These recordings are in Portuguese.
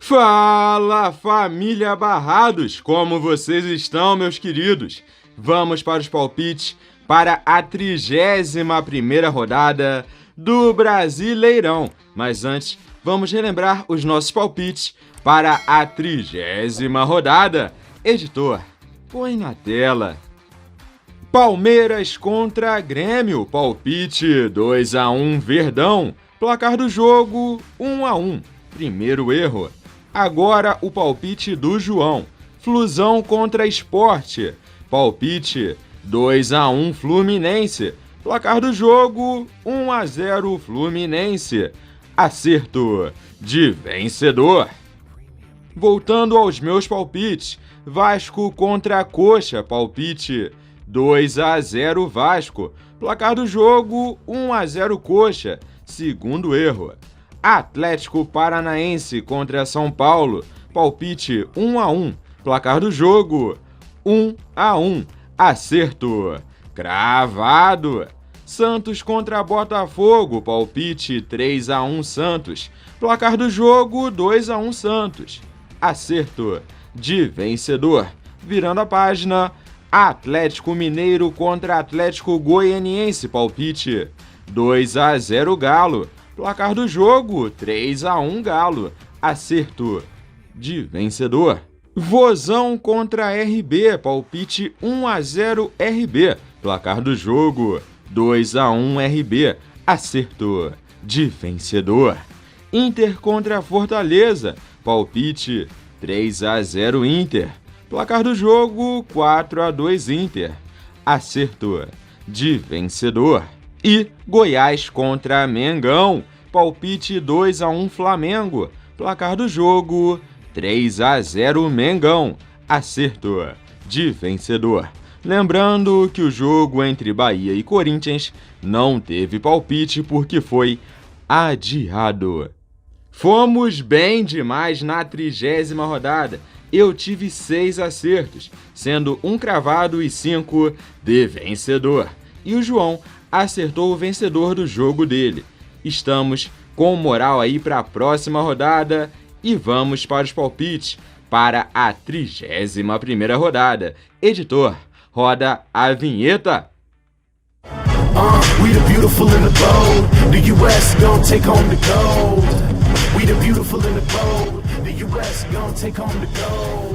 Fala, família Barrados! Como vocês estão, meus queridos? Vamos para os palpites para a 31ª rodada do Brasileirão. Mas antes, vamos relembrar os nossos palpites para a 30ª rodada. Editor, põe na tela. Palmeiras contra Grêmio, palpite 2-1 Verdão. Placar do jogo 1-1. Primeiro erro. Agora o palpite do João. Flusão contra Sport. Palpite 2-1 Fluminense. Placar do jogo 1-0 Fluminense. Acerto de vencedor. Voltando aos meus palpites. Vasco contra Coxa. Palpite 2-0 Vasco. Placar do jogo 1-0 Coxa. Segundo erro. Atlético Paranaense contra São Paulo, palpite 1-1, placar do jogo 1-1, acerto, cravado. Santos contra Botafogo, palpite 3-1 Santos, placar do jogo 2-1 Santos, acerto de vencedor. Virando a página, Atlético Mineiro contra Atlético Goianiense, palpite 2-0 Galo. Placar do jogo, 3-1 Galo. Acerto de vencedor. Vozão contra RB, palpite 1-0 RB. Placar do jogo, 2-1 RB. Acerto de vencedor. Inter contra Fortaleza, palpite 3-0 Inter. Placar do jogo, 4-2 Inter. Acerto de vencedor. E Goiás contra Mengão, palpite 2-1 Flamengo, placar do jogo 3-0 Mengão, acerto de vencedor. Lembrando que o jogo entre Bahia e Corinthians não teve palpite porque foi adiado. Fomos bem demais na 30ª rodada. Eu tive 6 acertos, sendo 1 cravado e 5 de vencedor. E o João acertou o vencedor do jogo dele. Estamos com moral aí para a próxima rodada e vamos para os palpites para a 31ª rodada. Editor, roda a vinheta. We the beautiful in the bold. The US gon' take home the gold. We the beautiful in the bold. The US gon' take home the gold.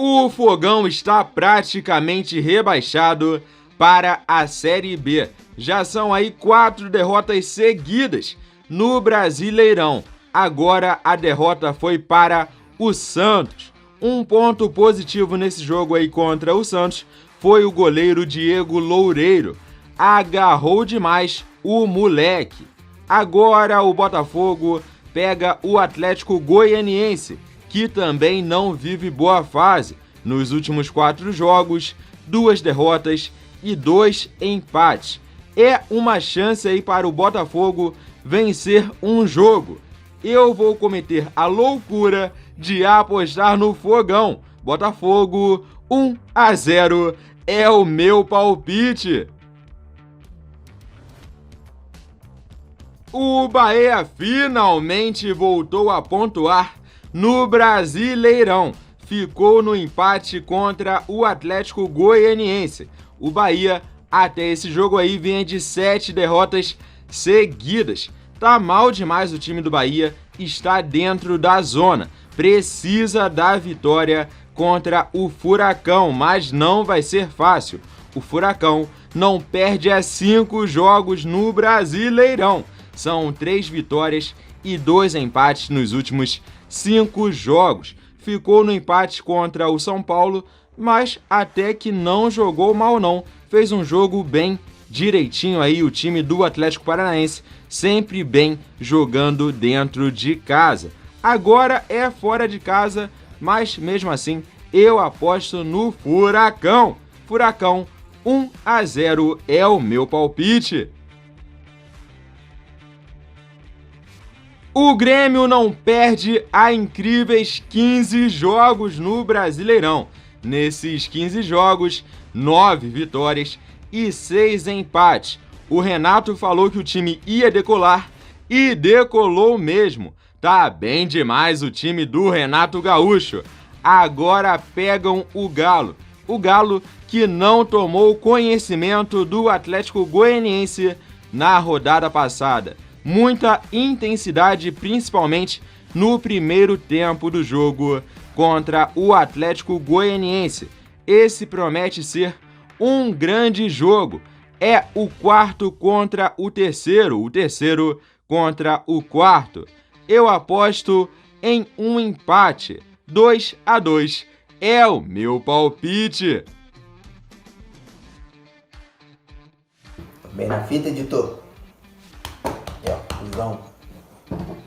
O Fogão está praticamente rebaixado para a Série B. Já são aí 4 derrotas seguidas no Brasileirão. Agora a derrota foi para o Santos. Um ponto positivo nesse jogo aí contra o Santos foi o goleiro Diego Loureiro. Agarrou demais o moleque. Agora o Botafogo pega o Atlético Goianiense, que também não vive boa fase. Nos últimos 4 jogos, 2 derrotas e 2 empates. É uma chance aí para o Botafogo vencer um jogo. Eu vou cometer a loucura de apostar no Fogão. Botafogo 1-0 é o meu palpite. O Bahia finalmente voltou a pontuar no Brasileirão. Ficou no empate contra o Atlético Goianiense. O Bahia, até esse jogo aí, vinha de 7 derrotas seguidas. Tá mal demais o time do Bahia, está dentro da zona. Precisa da vitória contra o Furacão, mas não vai ser fácil. O Furacão não perde há 5 jogos no Brasileirão. São 3 vitórias e 2 empates nos últimos 5 jogos. Ficou no empate contra o São Paulo, mas até que não jogou mal não. Fez um jogo bem direitinho aí o time do Atlético Paranaense, sempre bem jogando dentro de casa. Agora é fora de casa, mas mesmo assim eu aposto no Furacão. Furacão 1-0 é o meu palpite. O Grêmio não perde há incríveis 15 jogos no Brasileirão. Nesses 15 jogos, 9 vitórias e 6 empates. O Renato falou que o time ia decolar E decolou mesmo. Tá bem demais o time do Renato Gaúcho. Agora pegam o Galo. O Galo que não tomou conhecimento do Atlético Goianiense na rodada passada. Muita intensidade, principalmente no primeiro tempo do jogo contra o Atlético Goianiense. Esse promete ser um grande jogo. É o quarto contra o terceiro contra o quarto. Eu aposto em um empate, 2-2. É o meu palpite. Bem na fita, editor. Aqui, ó, cuzão.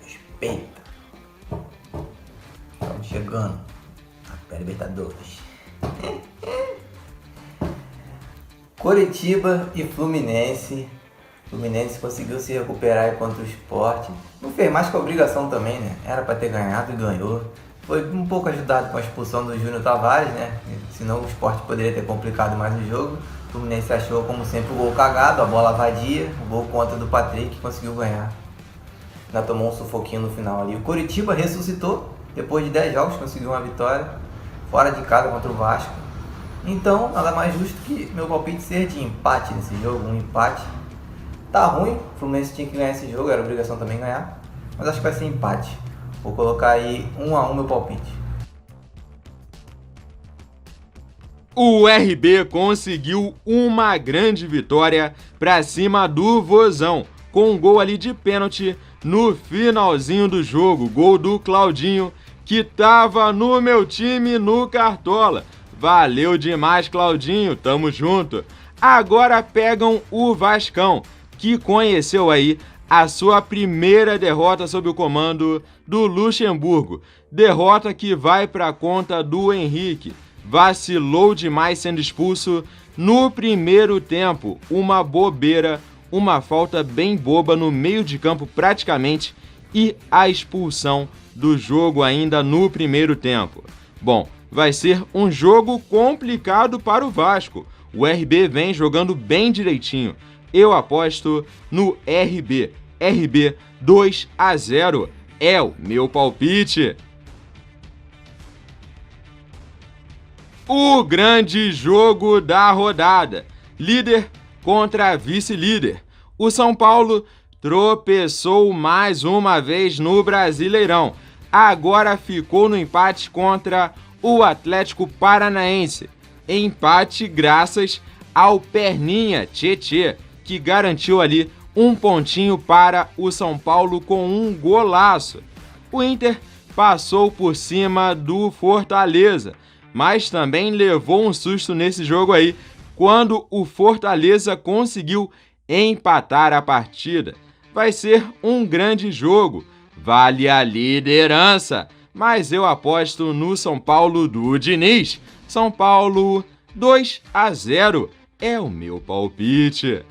Respeita. Estamos chegando. A Libertadores. Coritiba e Fluminense. Fluminense conseguiu se recuperar aí contra o Sport. Não fez mais que a obrigação também, né? Era para ter ganhado e ganhou. Foi um pouco ajudado com a expulsão do Júnior Tavares, né? Senão o Sport poderia ter complicado mais o jogo. O Fluminense achou, como sempre, o gol cagado, a bola vadia, o gol contra do Patrick, que conseguiu ganhar. Ainda tomou um sufoquinho no final ali. O Coritiba ressuscitou, depois de 10 jogos, conseguiu uma vitória, fora de casa contra o Vasco. Então, nada mais justo que meu palpite ser de empate nesse jogo, um empate. Tá ruim, o Fluminense tinha que ganhar esse jogo, era obrigação também ganhar, mas acho que vai ser empate. Vou colocar aí 1-1 meu palpite. O RB conseguiu uma grande vitória para cima do Vozão, com um gol ali de pênalti no finalzinho do jogo, gol do Claudinho, que tava no meu time no Cartola. Valeu demais, Claudinho, tamo junto. Agora pegam o Vascão, que conheceu aí a sua primeira derrota sob o comando do Luxemburgo. Derrota que vai para conta do Henrique. Vacilou demais sendo expulso no primeiro tempo. Uma bobeira, uma falta bem boba no meio de campo praticamente e a expulsão do jogo ainda no primeiro tempo. Bom, vai ser um jogo complicado para o Vasco. O RB vem jogando bem direitinho. Eu aposto no RB. RB 2-0 é o meu palpite. O grande jogo da rodada. Líder contra vice-líder. O São Paulo tropeçou mais uma vez no Brasileirão. Agora ficou no empate contra o Atlético Paranaense. Empate graças ao Perninha Tietê, que garantiu ali um pontinho para o São Paulo com um golaço. O Inter passou por cima do Fortaleza, mas também levou um susto nesse jogo aí, quando o Fortaleza conseguiu empatar a partida. Vai ser um grande jogo, vale a liderança, mas eu aposto no São Paulo do Diniz. São Paulo 2-0 é o meu palpite.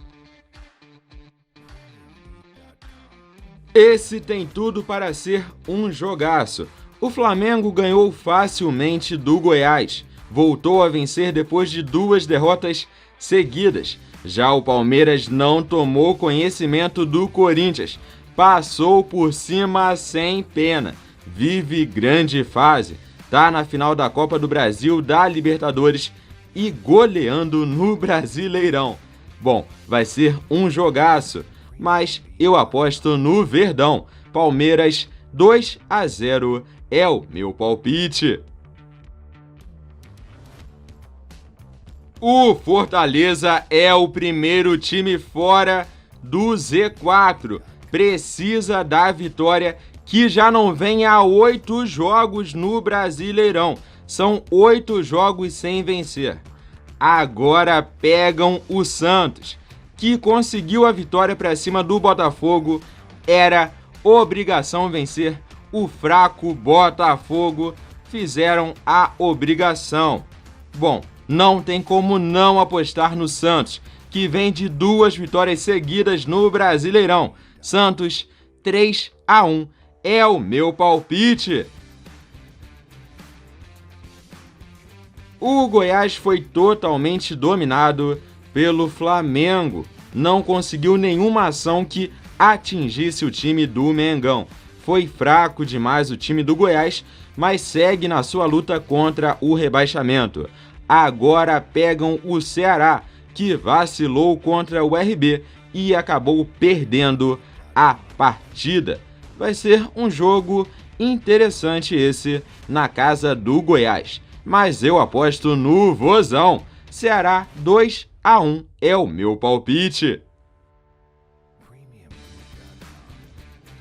Esse tem tudo para ser um jogaço. O Flamengo ganhou facilmente do Goiás. Voltou a vencer depois de 2 derrotas seguidas. Já o Palmeiras não tomou conhecimento do Corinthians. Passou por cima sem pena. Vive grande fase. Tá na final da Copa do Brasil, da Libertadores e goleando no Brasileirão. Bom, vai ser um jogaço, mas eu aposto no Verdão. Palmeiras 2-0 é o meu palpite. O Fortaleza é o primeiro time fora do Z4. Precisa da vitória, que já não vem há 8 jogos no Brasileirão. São 8 jogos sem vencer. Agora pegam o Santos, que conseguiu a vitória para cima do Botafogo. Era obrigação vencer. O fraco Botafogo fizeram a obrigação. Bom, não tem como não apostar no Santos, que vem de 2 vitórias seguidas no Brasileirão. Santos 3-1 é o meu palpite. O Goiás foi totalmente dominado pelo Flamengo. Não conseguiu nenhuma ação que atingisse o time do Mengão. Foi fraco demais o time do Goiás, mas segue na sua luta contra o rebaixamento. Agora pegam o Ceará, que vacilou contra o RB e acabou perdendo a partida. Vai ser um jogo interessante esse na casa do Goiás, mas eu aposto no Vozão. Ceará 2-1 é o meu palpite.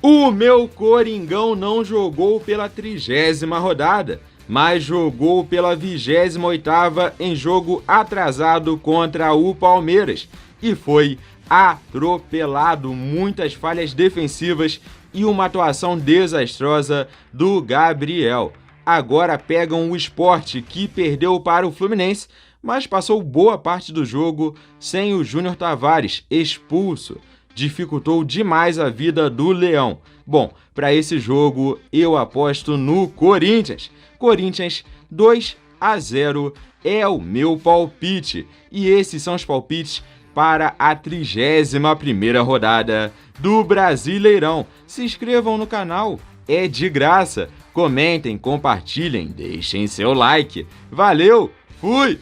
O meu Coringão não jogou pela 30ª rodada, mas jogou pela 28ª em jogo atrasado contra o Palmeiras e foi atropelado. Muitas falhas defensivas e uma atuação desastrosa do Gabriel. Agora pegam o Sport, que perdeu para o Fluminense, mas passou boa parte do jogo sem o Júnior Tavares, expulso. Dificultou demais a vida do Leão. Bom, para esse jogo eu aposto no Corinthians. Corinthians 2-0 é o meu palpite. E esses são os palpites para a 31ª rodada do Brasileirão. Se inscrevam no canal, é de graça. Comentem, compartilhem, deixem seu like. Valeu, fui!